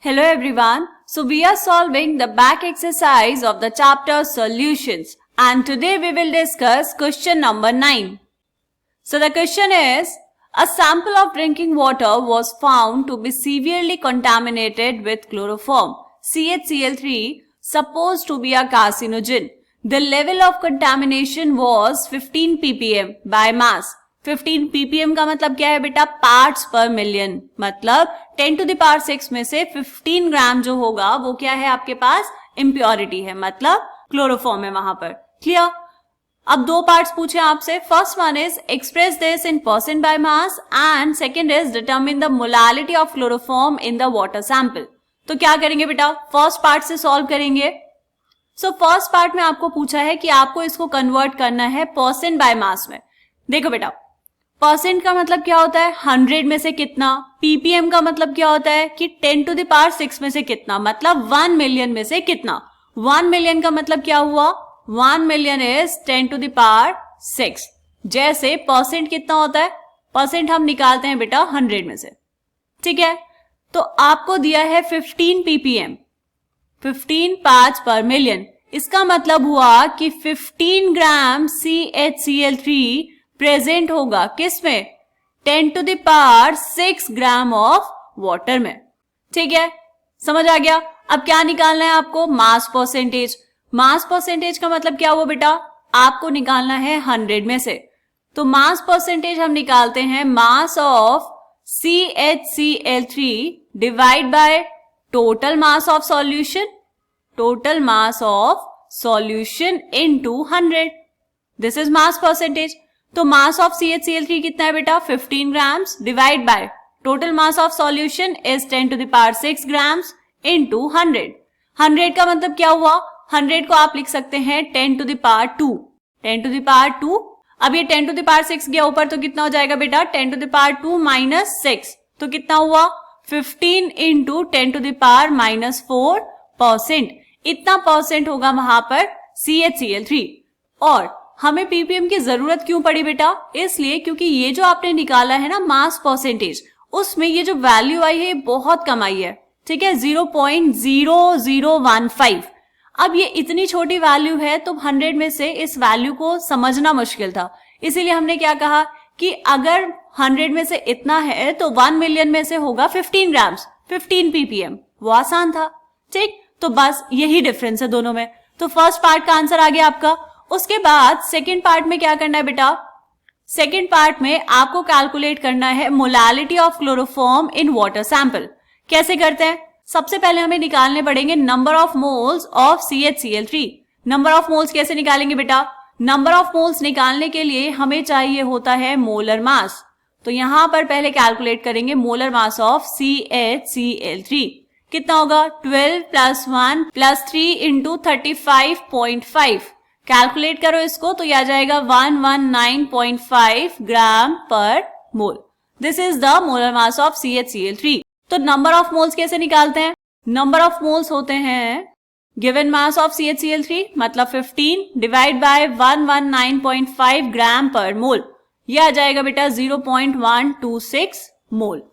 Hello everyone. So we are solving the back exercise of the chapter solutions and today we will discuss question number 9. So the question is, a sample of drinking water was found to be severely contaminated with chloroform, CHCl3, supposed to be a carcinogen. The level of contamination was 15 ppm by mass. 15 ppm का मतलब क्या है बेटा? Parts पर million, मतलब 10 to the power 6 में से 15 ग्राम जो होगा वो क्या है आपके पास? इम्प्योरिटी है, मतलब क्लोरोफॉर्म है वहां पर. क्लियर? अब दो पार्ट्स पूछे आपसे. First one is express this in percent by mass and second is determine the molality of chloroform in the water sample. तो क्या करेंगे बेटा? फर्स्ट पार्ट से सॉल्व करेंगे. सो फर्स्ट पार्ट में आपको पूछा है कि आपको इसको कन्वर्ट करना है परसेंट बाय मास में. देखो बेटा, परसेंट का मतलब क्या होता है? 100 में से कितना. पीपीएम का मतलब क्या होता है कि 10 to the power 6 में से कितना, मतलब 1 मिलियन में से कितना. 1 मिलियन का मतलब क्या हुआ? 1 million is 10 to the power 6. जैसे परसेंट कितना होता है? परसेंट हम निकालते हैं बेटा 100 में से. ठीक है, तो आपको दिया है 15 ppm, 15 पार्ट्स पर मिलियन. इसका मतलब हुआ कि 15 ग्राम CHCl3 प्रेजेंट होगा किसमें? 10 to the power 6 gram of water में. ठीक है, समझ आ गया? अब क्या निकालना है आपको? Mass percentage. मास परसेंटेज का मतलब क्या हुआ बेटा? आपको निकालना है 100 में से. तो मास परसेंटेज हम निकालते हैं मास of CHCl3 divide by total mass of solution, total mass of solution into 100. This is mass percentage. तो मास ऑफ CHCl3 कितना है बेटा? 15 grams divide by total mass of solution is 10 to the power 6 grams into 100. 100 का मतलब क्या हुआ? 100 को आप लिख सकते हैं 10 to the power 2. 10 to the power 2. अब ये 10 to the power 6 गया ऊपर तो कितना हो जाएगा बेटा? 10 to the power 2 माइनस 6. तो कितना हुआ? 15 into 10 to the power minus 4%. इतना परसेंट होगा वहां पर CHCl3. और हमें पीपीएम की जरूरत क्यों पड़ी बेटा? इसलिए क्योंकि ये जो आपने निकाला है ना मास परसेंटेज, उसमें ये जो वैल्यू आई है बहुत कम आई है. ठीक है, 0.0015. अब ये इतनी छोटी वैल्यू है तो 100 में से इस वैल्यू को समझना मुश्किल था. इसीलिए हमने क्या कहा कि अगर 100 में से इतना है तो 1 मिलियन में से होगा 15 ग्राम्स, 15 ppm. वो आसान था. ठीक, तो बस यही डिफरेंस है दोनों में. तो फर्स्ट पार्ट का आंसर आ गया आपका. उसके बाद सेकेंड पार्ट में क्या करना है बेटा? सेकेंड पार्ट में आपको कैलकुलेट करना है molality of chloroform in water sample. कैसे करते हैं? सबसे पहले हमें निकालने पड़ेंगे number of moles of CHCl3. Number of moles कैसे निकालेंगे बेटा? नंबर ऑफ मोल्स निकालने के लिए हमें चाहिए होता है मोलर मास. तो यहां पर पहले कैलकुलेट करेंगे मोलर मास ऑफ CHCl3. कितना होगा? 12 + 1 + 3 इंटू 35.5. कैलकुलेट करो इसको तो यह आ जाएगा 119.5 gram per mole. This is the molar mass of CHCl3. तो नंबर ऑफ मोल्स कैसे निकालते हैं? नंबर ऑफ मोल्स होते हैं गिवन मास ऑफ CHCl3 मतलब 15 डिवाइड बाय 119.5 ग्राम पर मोल. यह आ जाएगा बेटा 0.126 मोल.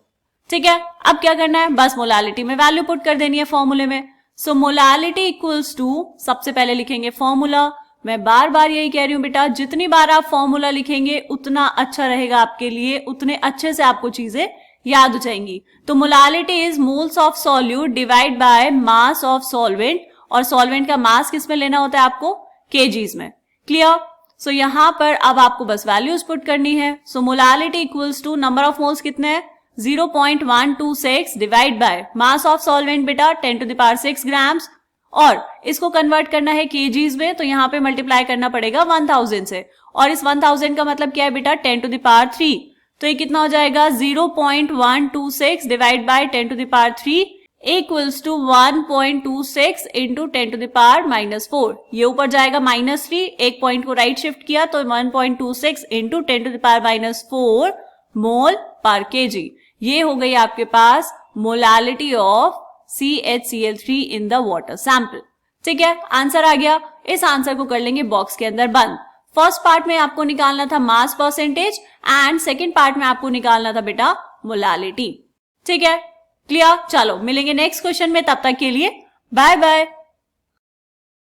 ठीक है, अब क्या करना है? बस मोलालिटी में वैल्यू पुट कर देनी है फॉर्मूले में. सो मोलालिटी इक्वल्स टू, सबसे पहले लिखेंगे फॉर्मूला. मैं बार बार यही कह रही हूं बेटा, जितनी बार आप फॉर्मूला लिखेंगे उतना अच्छा रहेगा आपके लिए, उतने अच्छे से आपको चीजें याद हो जाएंगी. तो molality is moles of solute divide by mass of solvent. और सॉल्वेंट का मास किस में लेना होता है आपको? केजीज में. क्लियर? सो यहां पर अब आपको बस वैल्यूज पुट करनी है. So molality equals to number of moles कितने हैं? 0.126 divide by mass of solvent बेटा 10 to the power 6 ग्राम्स. और इसको कन्वर्ट करना है केजीज में तो यहाँ पे मल्टीप्लाई करना पड़ेगा 1000 से. और इस 1000 का मतलब क्या है बेटा? 10 to the power 3. तो ये कितना हो जाएगा? 0.126 divide by 10 to the power 3 equals to 1.26 into 10 to the power minus 4. ये ऊपर जाएगा -3, एक पॉइंट को राइट शिफ्ट किया तो 1.26 into 10 to the power minus 4 mole per kg. ये हो गई आपके पास molality of CHCl3 in the water sample. ठीक है, आंसर आ गया. इस आंसर को कर लेंगे बॉक्स के अंदर बंद. फर्स्ट पार्ट में आपको निकालना था mass percentage and second part में आपको निकालना था बेटा मोलालिटी. ठीक है, क्लियर? चलो मिलेंगे नेक्स्ट क्वेश्चन में, तब तक के लिए बाय बाय।